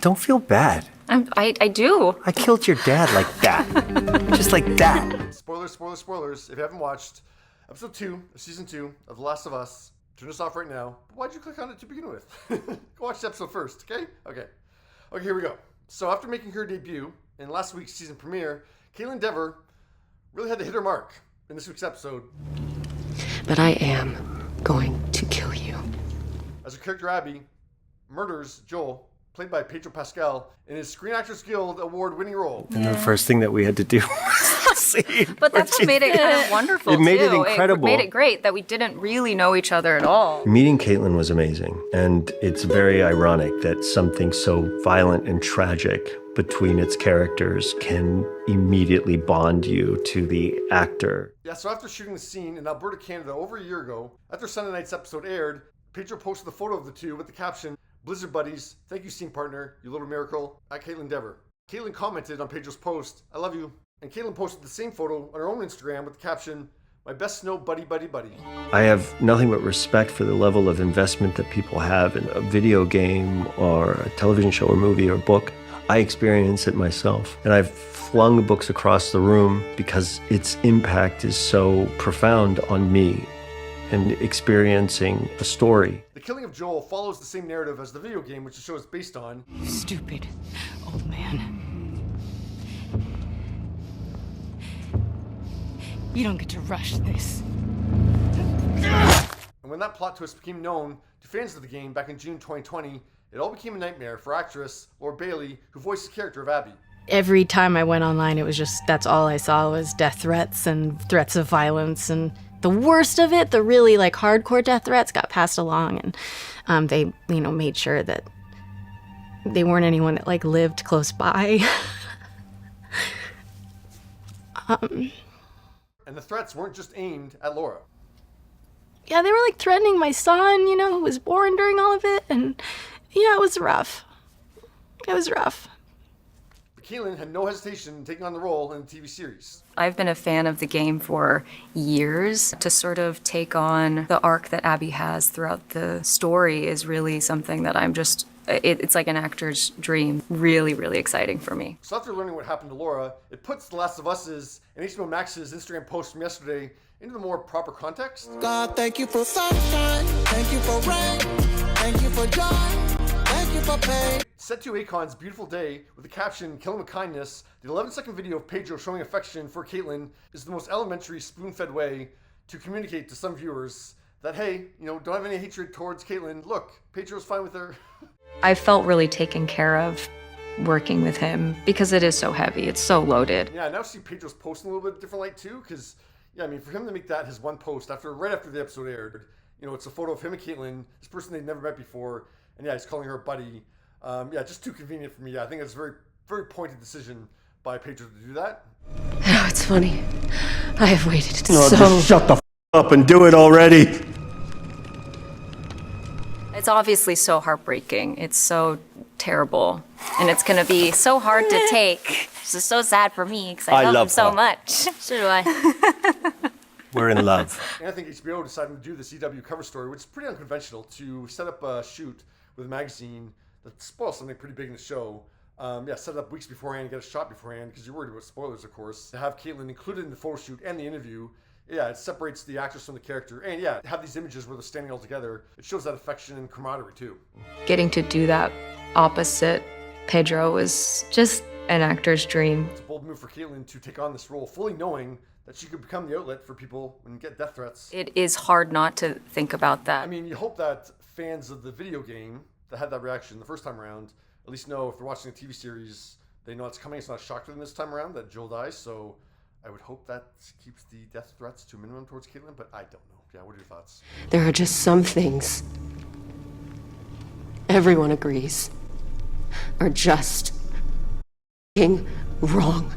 Don't feel bad. I do. I killed your dad like that. Just like that. Spoilers, spoilers, spoilers. If you haven't watched episode 2 of season 2 of The Last of Us, turn this off right now. But why'd you click on it to begin with? Go watch the episode first, okay? Okay, here we go. So after making her debut in last week's season premiere, Kaitlyn Dever really had to hit her mark in this week's episode. But I am going to kill you. As her character Abby murders Joel, played by Pedro Pascal, in his Screen Actors Guild award-winning role. And the first thing that we had to do was see. But that's what made it kind of wonderful, It made it incredible. It made it great that we didn't really know each other at all. Meeting Kaitlyn was amazing. And it's very ironic that something so violent and tragic between its characters can immediately bond you to the actor. Yeah, so after shooting the scene in Alberta, Canada over a year ago, after Sunday night's episode aired, Pedro posted the photo of the two with the caption, "Blizzard buddies, thank you scene partner, you little miracle," at Kaitlyn Dever. Kaitlyn commented on Pedro's post, "I love you." And Kaitlyn posted the same photo on her own Instagram with the caption, "My best snow buddy, buddy, buddy." I have nothing but respect for the level of investment that people have in a video game or a television show or movie or book. I experience it myself, and I've flung books across the room because its impact is so profound on me and experiencing a story. The killing of Joel follows the same narrative as the video game, which the show is based on. You stupid old man. You don't get to rush this. And when that plot twist became known to fans of the game back in June 2020, it all became a nightmare for actress Laura Bailey, who voiced the character of Abby. Every time I went online, it was just, that's all I saw was death threats and threats of violence. And the worst of it, the really like hardcore death threats got passed along. And they, made sure that they weren't anyone that like lived close by. And the threats weren't just aimed at Laura. Yeah, they were like threatening my son, who was born during all of it. And yeah, it was rough. It was rough. But Kaitlyn had no hesitation in taking on the role in the TV series. I've been a fan of the game for years. To sort of take on the arc that Abby has throughout the story is really something that I'm just, it's like an actor's dream. Really, really exciting for me. So after learning what happened to Laura, it puts The Last of Us's and HBO Max's Instagram post from yesterday into the more proper context. God, thank you for sunshine, thank you for rain, thank you for joy, thank you for pain. Set to Akon's Beautiful Day with the caption, "Kill him with kindness," the 11-second video of Pedro showing affection for Kaitlyn is the most elementary, spoon-fed way to communicate to some viewers that, hey, don't have any hatred towards Kaitlyn. Look, Pedro's fine with her. I felt really taken care of working with him because it is so heavy. It's so loaded. Yeah, I now see Pedro's post in a little bit different light too, because, for him to make that his one post right after the episode aired, it's a photo of him and Kaitlyn, this person they'd never met before, and he's calling her a buddy. Just too convenient for me. I think it's a very, very pointed decision by Pedro to do that. Oh, it's funny. I have waited Just shut the up and do it already. It's obviously so heartbreaking. It's so terrible. And it's going to be so hard to take. This is so sad for me because I love him so much. So do I. We're in love. And I think HBO decided to do the CW cover story, which is pretty unconventional, to set up a shoot with a magazine that spoils something pretty big in the show. Set it up weeks beforehand, get a shot beforehand, because you're worried about spoilers, of course. To have Kaitlyn included in the photo shoot and the interview, it separates the actress from the character. And have these images where they're standing all together. It shows that affection and camaraderie, too. Getting to do that opposite Pedro was just an actor's dream. It's a bold move for Kaitlyn to take on this role, fully knowing that she could become the outlet for people and get death threats. It is hard not to think about that. You hope that fans of the video game that had that reaction the first time around at least know if they're watching a TV series, they know it's coming. It's not a shock to them this time around that Joel dies. So I would hope that keeps the death threats to a minimum towards Kaitlyn, but I don't know. Yeah, what are your thoughts? There are just some things everyone agrees are just wrong.